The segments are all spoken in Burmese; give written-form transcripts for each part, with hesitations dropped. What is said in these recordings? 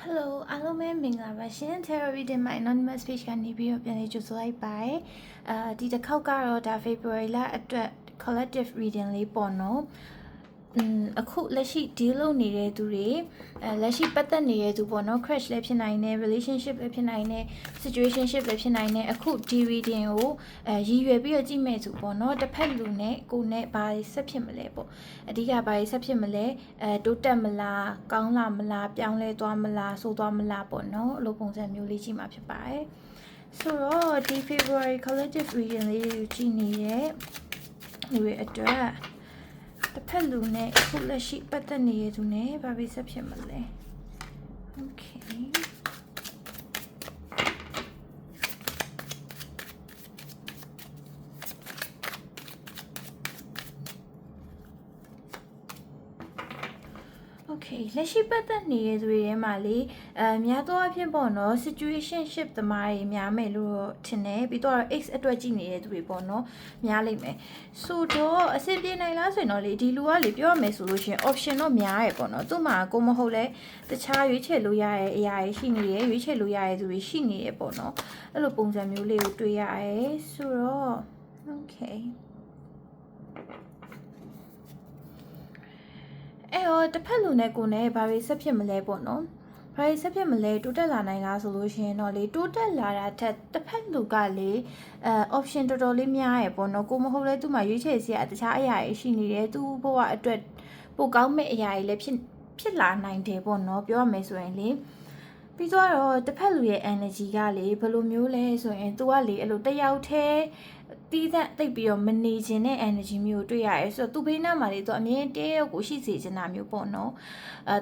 Hello အားလုံးပဲမင်္ဂလာပါရှင် Therapy တင်မှာ Anonymous Page ကနေပြီးတော့ပြန်လေးကြိုဆိုလိုက်ပါတယ်ဒီတစ်ခေါက်ကတော့ဒါ February လအတွက် collective reading လေးပေါ့နော်အခုလက်ရှိ deal လုပ်နေတဲ့သူတွေလက်ရှိပတ်သက်နေတဲ့သူပေါ့နော် crush လည်းဖြစ်နိုင်တယ် relationship လည်းဖြစ်နိုင်တယ် situationship လည်းဖြစ်နိုင်တယ်အခုဒီ reading ကိုရည်ရွယ်ပြီးတော့ကြည့်မဲ့သူပေါ့နော်တစ်ဖက်လူနဲ့ကိုယ်နဲ့ဘာဆက်ဖြစ်မလဲပေါ့အဓိကဘာဆက်ဖြစ်မလဲတိုးတက်မလားကောင်းလာမလားပြောင်းလဲသွားမလားဆိုးသွားမလားပေါ့နော်အဲ့လိုပုံစံမျိုးလေးကြည့်မှာဖြစ်ပါတယ်ဆိုတော့ဒီ February collective reading လေးကိုကြည့်နေတဲ့လူတွေအတွက်တစ်ဖက်လူနဲ့ခုလက်ရှိပတ်သက်နေတဲ့သူနဲ့ဘာပဲဆက်ဖြစ်မလဲ Okay Okay လက်ရှိပတ်သက်နေတဲ့သူတွေထဲမှာလေများသောအားဖြင့်ပေါ့နော် situationship သမားတွေများမယ်လို့ထင်တယ်ပြီးတော့ X အတွက်ကြည့်နေတဲ့သူတွေပေါ့နော်များလိမ့်မယ်ဆိုတော့အဆင်ပြေနိုင်လားဆိုရင်တော့လေဒီလူကလေပြောရမယ်ဆိုလို့ရှိရင် option တော့များရယ်ပေါ့နော်သူ့မှာကိုမဟုတ်လဲတခြားရွေးချယ်လို့ရတဲ့အရာတွေရှိနေတယ်ရွေးချယ်လို့ရတဲ့သူတွေရှိနေတယ်ပေါ့နော်အဲ့လိုပုံစံမျိုးလေးကိုတွေ့ရတယ်ဆိုတော့ Okayအဲ့တော့တစ်ဖက်လူနဲ့ကိုယ်နဲ့ဘာတွေဆက်ဖြစ်မလဲပေါ့နော်ဘာတွေဆက်ဖြစ်မလဲတိုးတက်လာနိုင်လားဆိုလို့ရှိရင်တော့လေတိုးတက်လာတာထက်တစ်ဖက်လူကလေoption တော်တော်လေးများရယ်ပေါ့နော်ကိုမဟုတ်လဲသူ့မှာရွေးချယ်စရာတခြားအရာတွေရှိနေတယ်သူ့ဘဝအတွက်ပိုကောင်းမဲ့အရာတွေလည်းဖြစ်လာနိုင်တယ်ပေါ့နော်ပြောရမယ်ဆိုရင်လေပြီးတော့တစ်ဖက်လူရဲ့ energy ကလေဘယ်လိုမျိုးလဲဆိုရင် तू ကလေအဲ့လိုတယောက်တည်းတီးတဲ့တိတ်ပြီးတော့မနေခြင်းတဲ့ energy မျိုးတွေ့ရတယ်ဆိုတော့သူ့ဘေးနားမှာလေသူအမြင်တည်းရောက်ကိုရှိစေချင်တာမျိုးပေါ့နော်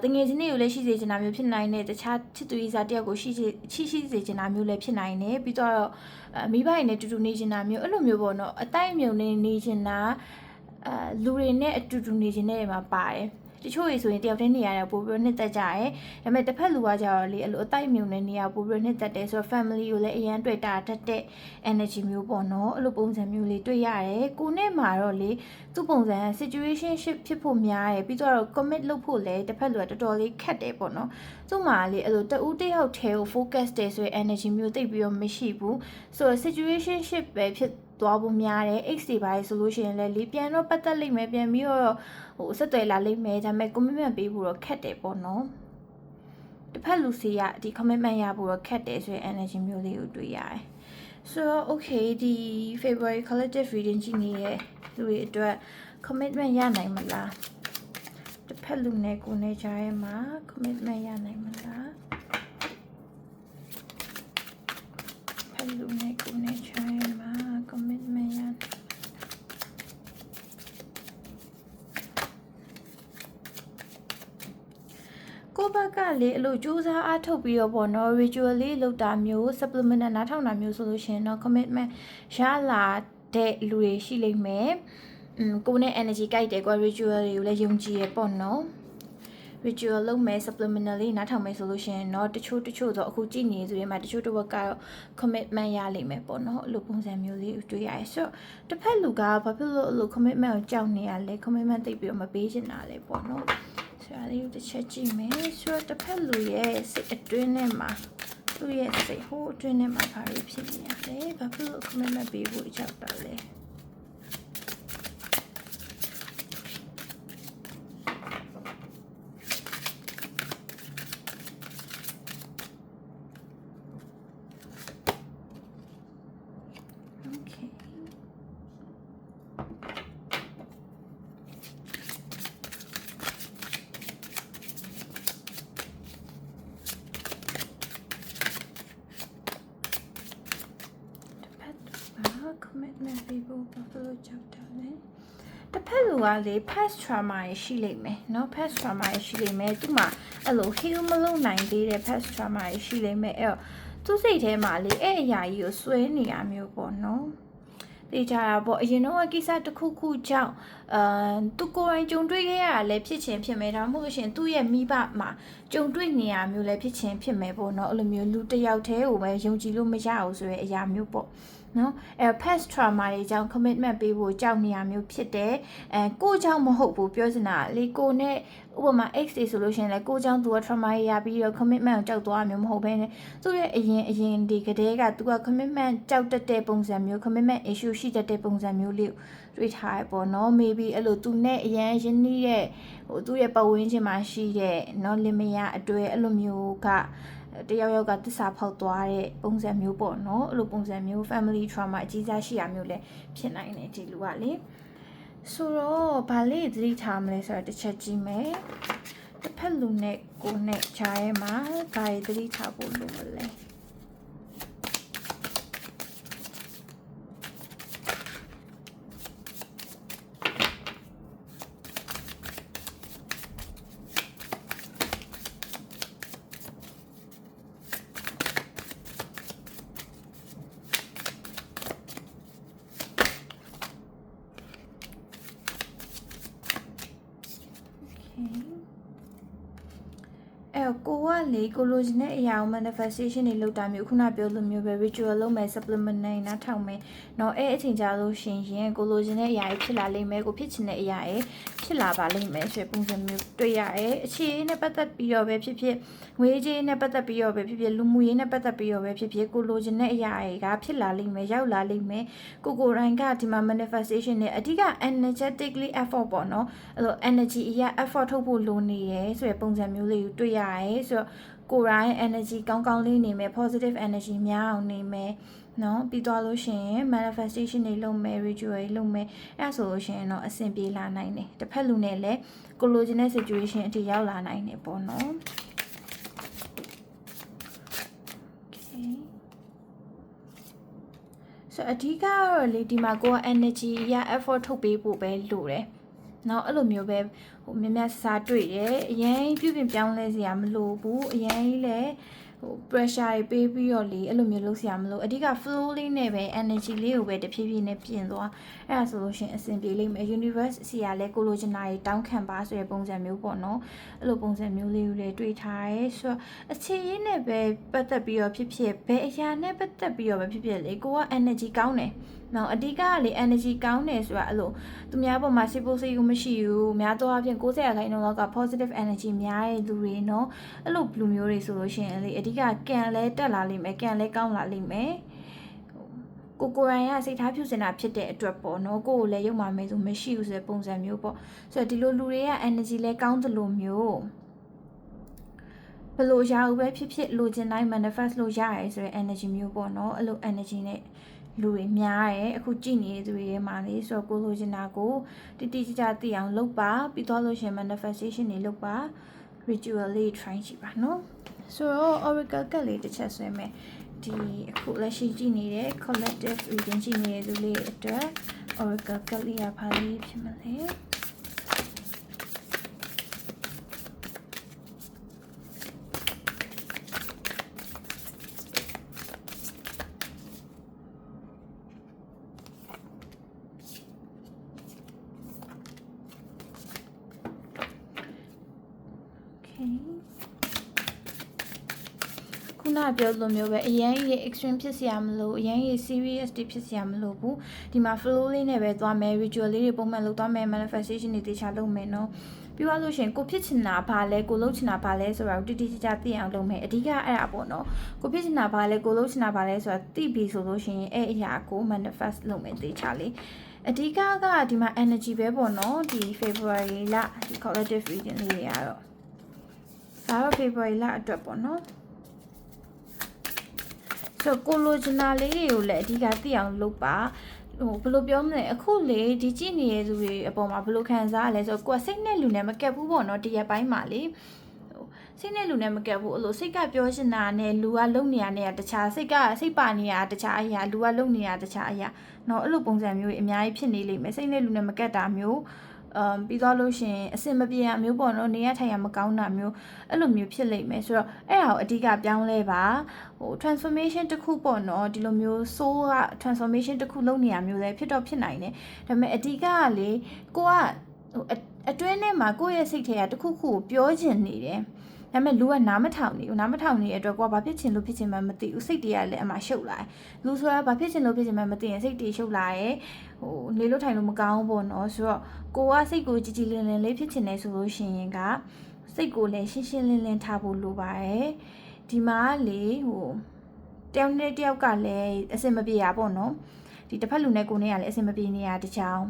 တငယ်ချင်းတွေကိုလည်းရှိစေချင်တာမျိုးဖြစ်နိုင်တယ်တခြားချစ်သူရေးစားတယောက်ကိုရှိစေချင်တာမျိုးလည်းဖြစ်နိုင်တယ်ပြီးတော့မိဘတွေနဲ့တူတူနေချင်တာမျိုးအဲ့လိုမျိုးပေါ့နော်အတိုက်မြုံနေချင်တာလူတွေနဲ့အတူတူနေချင်တဲ့နေရာမှာပါတယ်တချို့ရေဆိုရင်တယောက်တည်းနေရတယ်ပို့ပြီးနှစ်သက်ကြရဲဒါပေမဲ့တစ်ဖက်လူကကြတော့လေအဲ့လိုအတိုက်မြုံနေနေရပို့ပြီးနှစ်သက်တယ်ဆိုတော့ family ကိုလည်းအရန်တွေ့တာတတ်တဲ့ energy မျိုးပေါ့နော်အဲ့လိုပုံစံမျိုးလေးတွေ့ရတယ်ကိုနဲ့မှာတော့လေသူ့ပုံစံ situationship ဖြစ်ဖို့များတယ်ပြီးတော့ commit လုပ်ဖို့လည်းတစ်ဖက်လူကတော်တော်လေးခက်တယ်ပေါ့နော်သူ့မှာလေအဲ့လိုတဦးတယောက်တည်းကို focus တယ်ဆိုရင် energy မျိုးသိပ်ပြီးတော့မရှိဘူးဆိုတော့ situationship ပဲဖြစ်သွားဖို့များတယ် X တွေပါဆိုလို့ရှိရင်လည်းလေပြန်တော့ပတ်သက်လိမ့်မယ်ပြန်ပြီးတော့ဆက်သွယ်လာလိမ့်မယ်ဒါပေမဲ့ commitment ပေးဖို့တော့ခက်တယ်ပေါ့နော်တစ်ဖက်လူစီကဒီ commitment ရဖို့တော့ခက်တယ်ဆိုရင် energy မျိုးလေးကိုတွေ့ရတယ်ဆိုတော့ okay ဒီ February collective reading ကြည့်နေတဲ့လူတွေအတွက် commitment ရနိုင်မလားတစ်ဖက်လူနဲ့ကိုယ်နဲ့ကြားထဲမှာ commitment ရနိုင်မလားတစ်ဖက်လူနဲ့ကိုယ်နဲ့ကြားထဲမှာ commitment ရကိုဘက်ကလေအဲ့လိုစူးစမ်းအားထုတ်ပြီးတော့ပေါ့နော် ritual လေးလုပ်တာမျိုး supplement နားထောင်တာမျိုးဆိုလို့ရှိရင်တော့ commitment ရလာတဲ့လူတွေရှိလိမ့်မယ်ကိုနဲ့ energy ကြိုက်တယ်ကွာ ritual တွေကိုလည်းယုံကြည်ရပေါ့နော် ritual လုပ်မယ် supplemental လေးနားထောင်မယ်ဆိုလို့ရှိရင်တော့တချို့တော့အခုကြည့်နေသူတွေမှာတချို့တစ်ဝက်ကတော့ commitment ရလိမ့်မယ်ပေါ့နော်အဲ့လိုပုံစံမျိုးလေးတွေ့ရတယ်ဆိုတော့တစ်ဖက်လူကဘာဖြစ်လို့အဲ့လို commitment ကိုကြောက်နေရလဲ commitment သိပ်ပြီးတော့မပေးချင်တာလဲပေါ့နော်ဆိုတော့လေးတစ်ချက်ကြည့်မယ်ဆိုတော့တစ်ဖက်လူရဲ့စိတ်အတွင်းထဲမှာသူ့ရဲ့စိတ်ဟိုအတွင်းထဲမှာဘာတွေဖြစ်နေရလဲဘာဖြစ်လို့ commitment ပေးဖို့ကြောက်တာလဲcommitment ပေးဖို့ဘာဖြစ်လို့ကြောက်တာလဲတစ်ဖက်လူကလေ past trauma ရရှိလိမ့်မယ်เนาะ past trauma ရရှိလိမ့်မယ်သူ့မှာအဲ့လို heal မလုပ်နိုင်သေးတဲ့ past trauma ရရှိလိမ့်မယ်အဲ့တော့သူ့စိတ်ထဲမှာလေအဲ့အရာကြီးကိုစွဲနေရမျိုးပေါ့เนาะသိကြတာပေါ့အရင်တော့ကိစ္စတစ်ခုခုကြောင့်သူကိုယ်တိုင်ကြုံတွေ့ခဲ့ရတာလည်းဖြစ်ချင်းဖြစ်မယ်ဒါမှမဟုတ်လို့ရှင်သူ့ရဲ့မိဘမှာကြုံတွေ့နေရမျိုးလည်းဖြစ်ချင်းဖြစ်မယ်ပေါ့เนาะအဲ့လိုမျိုးလူတစ်ယောက်တည်းကိုပဲယုံကြည်လို့မရဘူးဆိုရဲအရာမျိုးပေါ့ နော် past trauma တွေကြောင့် commitment ပေးဖို့ကြောက်နေရမျိုးဖြစ်တယ်ကိုကြောင့်မဟုတ်ဘူးပြောစင်တာလေကိုနဲ့ဥပမာ X တွေဆိုလို့ရှိရင်လည်းကိုကြောင့်သူက trauma ရပြီးတော့ commitment ကိုကြောက်သွားမျိုးမဟုတ်ဘဲနဲ့သူ့ရဲ့အရင်ဒီကတည်းကသူက commitment ကြောက်တတ်တဲ့ပုံစံမျိုး commitment issue ရှိတတ်တဲ့ပုံစံမျိုးလေးကိုတွေ့ထားရပေါ့နော် maybe အဲ့လိုသူနဲ့အရင်ရင်းနှီးတဲ့သူ့ရဲ့ပတ်ဝန်းကျင်မှာရှိတဲ့နော်လင်မယားအတွဲအဲ့လိုမျိုးကတယောက်ကသစ္စာဖောက်သွားတဲ့ပုံစံမျိုးပေါ့နော်အဲ့လိုပုံစံမျိုး family trauma အကြီးစားရှိရမျိုးလည်းဖြစ်နိုင်တယ်ဒီလူကလေဆိုတော့ဘာလေးသတိထားမလဲဆိုတော့တစ်ချက်ကြည့်မယ်တစ်ဖက်လူနဲ့ကိုနဲ့ခြားရဲမှာဘာတွေသတိထားဖို့လိုမလဲကိုကလေကိုလိုချင်တဲ့အရာကို manifestation တွေလုပ်တာမျိုးခုနပြောလိုမျိုးပဲ ritual လုပ်မယ် supplement နဲ့နားထောင်မယ်เนาะအဲ့အချိန်ကြာလို့ရှင်ရင်ကိုလိုချင်တဲ့အရာတွေဖြစ်လာလိမ့်မယ်ကိုဖြစ်ချင်တဲ့အရာတွေဖြစ်လာပါလိမ့်မယ်ဆိုတဲ့ပုံစံမျိုးတွေ့ရတယ်အခြေအနေနဲ့ပတ်သက်ပြီးတော့ပဲဖြစ်ဖြစ်ငွေကြေးနဲ့ပတ်သက်ပြီးတော့ပဲဖြစ်ဖြစ်လူမှုရေးနဲ့ပတ်သက်ပြီးတော့ပဲဖြစ်ဖြစ်ကိုလိုချင်တဲ့အရာတွေကဖြစ်လာလိမ့်မယ်ရောက်လာလိမ့်မယ်ကိုတိုင်းကဒီမှာ manifestation နဲ့အဓိက energetically effort ပေါ့เนาะအဲ့လို energy အရာ effort ထုတ်ဖို့လိုနေရယ်ဆိုတဲ့ပုံစံမျိုးလေးကိုတွေ့ရတယ်ဆိုတော့ကိုယ်တိုင်း energy ကောင်းကောင်းလေးနေမယ် positive energy များအောင်နေမယ်နော်ပြီးသွားလို့ရှိရင် manifestation တွေလုပ်မယ် ritual တွေလုပ်မယ်အဲ့ဆိုလို့ရှိရင်တော့အဆင်ပြေလာနိုင်တယ်တစ်ဖက်လူနဲ့လည်းကိုလိုချင်တဲ့ situation အထိရောက်လာနိုင်တယ်ပေါ့နော် okay ဆိုအဓိကကတော့လေဒီမှာကိုက energy ရ effort ထုတ်ပေးဖို့ပဲလိုတယ်နော်အဲ့လိုမျိုးပဲဟိုများများစားတွေ့တယ်အရင်ပြုပြင်ပြောင်းလဲစရာမလိုဘူးအရင်လည်းpressure တွေပေးပြီးတော့လေအဲ့လိုမျိုးလုပ်စရာမလိုအဓိက flow လေးနဲ့ပဲ energy လေးကိုပဲတဖြည်းဖြည်းနဲ့ပြင်သွားအဲ့ဒါဆိုလို့ရှိရင်အဆင်ပြေလိမ့်မယ် universe စီကလည်းကိုလိုချင်တာတွေတောင်းခံပါဆိုတဲ့ပုံစံမျိုးပေါ့နော်အဲ့လိုပုံစံမျိုးလေးကိုလည်းတွေ့ထားရဲဆိုတော့အခြေရင်းနဲ့ပဲပတ်သက်ပြီးတော့ဖြစ်ဖြစ်ဘယ်အရာနဲ့ပတ်သက်ပြီးတော့ပဲဖြစ်ဖြစ်လေကိုက energy ကောင်းတယ်နော်အဓိကကလေ energy ကောင်းတယ်ဆိုတာအဲ့လိုသူများပေါ်မှာစိတ်ပိုးစိတ်ကူးမရှိဘူးများသောအားဖြင့်90%လောက်က positive energy များတဲ့လူတွေနော်အဲ့လိုလူမျိုးတွေဆိုလို့ရှိရင်လေအဓိကကံလဲတက်လာလိမ့်မယ်ကံလဲကောင်းလာလိမ့်မယ်ကိုရိုင်းကစိတ်ထားဖြူစင်တာဖြစ်တဲ့အတွက်ပေါ့နော်ကိုကိုလည်းရုပ်မာမဲဆိုမရှိဘူးဆိုတဲ့ပုံစံမျိုးပေါ့ဆိုတော့ဒီလိုလူတွေက energy လဲကောင်းသလိုမျိုးဘလို့ရအောင်ပဲဖြစ်ဖြစ်လိုချင်တိုင်း manifest လို့ရရဲဆိုတဲ့ energy မျိုးပေါ့နော်အဲ့လို energy နဲ့လူတွေများတယ်အခုကြည့်နေတဲ့သူတွေထဲမှာလေဆိုတော့ကိုလိုချင်တာကိုတိတိကျကျသိအောင်လုပ်ပါပြီးတော့လို့ရှင် manifestation တွေလုပ်ပါ ritual လေး try ကြည့်ပါနော်ဆိုတော့ oracle ကလေးတစ်ချက်ဆွဲမယ်ဒီအခုလက်ရှိကြည့်နေတဲ့ collective reading ကြည့်နေတဲ့သူလေးအတွက် oracle ကလေးရပါလိမ့်ဖြစ်မလဲခုနပြောလိုမျိုးပဲအရင်ကြီး extreme ဖြစ်စရာမလိုအရင်ကြီး serious တွေဖြစ်စရာမလိုဘူးဒီမှာ flow လေးနဲ့ပဲသွားမယ် ritual လေးတွေပုံမှန်လုပ်သွားမယ် manifestation တွေတခြားလုပ်မယ်နော်ပြီးသွားလို့ရှိရင်ကိုဖြစ်ချင်တာဘာလဲကိုလုပ်ချင်တာဘာလဲဆိုတာကိုတိတိကျကျသိအောင်လုပ်မယ်အဓိကအဲ့ဒါပေါ့နော်ကိုဖြစ်ချင်တာဘာလဲကိုလုပ်ချင်တာဘာလဲဆိုတာသိပြီဆိုလို့ရှိရင်အဲ့အရာကို manifest လုပ်မယ်တေချာလေးအဓိကကဒီမှာ energy ပဲပေါ့နော်ဒီ February လဒီ collective reading လေးတွေကတော့ဒါတော့ February လအတွက်ပေါ့နော်ဆိုကိုလိုချင်တာလေးတွေကိုလည်းအဓိကသိအောင်လုပ်ပါဟိုဘယ်လိုပြောမလဲအခုလေဒီကြည့်နေတဲ့သူတွေအပေါ်မှာဘယ်လိုခံစားရလဲဆိုတော့ကိုကစိတ်နဲ့လူနဲ့မကက်ဘူးပေါ့နော်တရက်ပိုင်းမှာလေစိတ်နဲ့လူနဲ့မကက်ဘူးအဲ့လိုစိတ်ကပြောချင်တာနဲ့လူကလုံနေရတဲ့တခြားစိတ်ပါနေရတခြားအရာလူကလုံနေရတခြားအရာเนาะအဲ့လိုပုံစံမျိုးအများကြီးဖြစ်နေလိမ့်မယ်စိတ်နဲ့လူနဲ့မကက်တာမျိုးပြီးတော့လို့ရှင်အဆင်မပြေရမျိုးပေါ့နော်နေရထိုင်ရမကောင်းတာမျိုးအဲ့လိုမျိုးဖြစ်လိမ့်မယ်ဆိုတော့အဲ့ဒါကိုအဓိကပြောင်းလဲပါဟို transformation တစ်ခုပေါ့နော်ဒီလိုမျိုး soul က transformation တစ်ခုလုပ်နေရမျိုးလည်းဖြစ်တော့ဖြစ်နိုင်တယ်ဒါပေမဲ့အဓိကကလေကိုကဟိုအတွင်းထဲမှာကိုယ့်ရဲ့စိတ်ထဲကတစ်ခုခုကိုပြောချင်နေတယ် ဒါပေမဲ့လူကနားမထောင်နေဘူးနားမထောင်နေတဲ့အတွက်ကိုကဘာဖြစ်ချင်လို့ဖြစ်ချင်မှမသိဘူးစိတ်တွေကလည်းအမှရှုပ်လာတယ်လူဆိုတာဘာဖြစ်ချင်လို့ဖြစ်ချင်မှမသိရင်စိတ်တွေရှုပ်လာတယ်နေလို့ထိုင်လို့မကောင်းဘူးပေါ့နော်ဆိုတော့ကိုကစိတ်ကိုကြည်ကြည်လင်လင်လေးဖြစ်ချင်နေဆိုလို့ရှိရင်ကစိတ်ကိုလည်းရှင်းရှင်းလင်းလင်းထားဖို့လိုပါတယ်ဒီမှာလေတယောက်နဲ့တယောက်ကလည်းအဆင်မပြေရပေါ့နော်ဒီတစ်ဖက်လူနဲ့ကိုနဲ့ကလည်းအဆင်မပြေနေရတချောင်း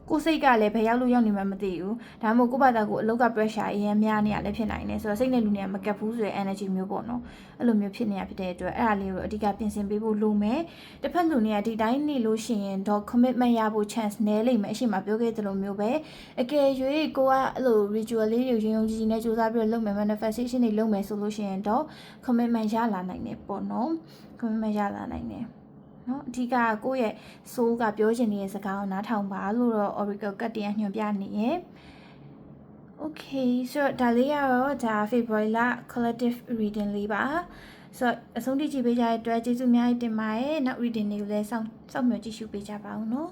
ကိုစိတ်ကလည်းဘယ်ရောက်လို့ရောက်နေမှမသိဘူးဒါမှမဟုတ်ကိုယ့်ဘာသာကိုအလောက်က pressure အရင်များနေရလည်းဖြစ်နိုင်တယ်ဆိုတော့စိတ်နဲ့လူနဲ့မကပ်ဘူးဆိုတဲ့ energy မျိုးပေါ့နော်အဲ့လိုမျိုးဖြစ်နေရဖြစ်တဲ့အတွက်အဲ့ဒါလေးကိုအဓိကပြင်ဆင်ပေးဖို့လိုမယ်တစ်ဖက်လူနဲ့ကဒီတိုင်းနေလို့ရှိရင်တော့ commitment ရဖို့ chance နည်းလိမ့်မယ်အရှိမပြောခဲ့သလိုမျိုးပဲအကယ်၍ကိုကအဲ့လို ritual လေးတွေရုံကြီးနဲ့စူးစမ်းပြီးလုပ်မယ် manifestation တွေလုပ်မယ်ဆိုလို့ရှိရင်တော့ commitment ရလာနိုင်တယ်ပေါ့နော် commitment ရလာနိုင်တယ်နော်အဓိကကိုယ့်ရဲ့ soul ကပြောချင်နေတဲ့စကားကိုနားထောင်ပါလို့တော့ Oracle ကတ်တရားညွှန်ပြနေရယ် Okay ဆိုတော့ဒါလေးကတော့ဒါ February လ collective reading လေးပါဆိုတော့အဆုံးထိကြည့်ပေးကြတဲ့အတွက်ကျေးဇူးအများကြီးတင်ပါတယ်နောက် reading တွေကိုလည်းစောင့်မျှော်ကြည့်ရှုပေးကြပါဦးနော်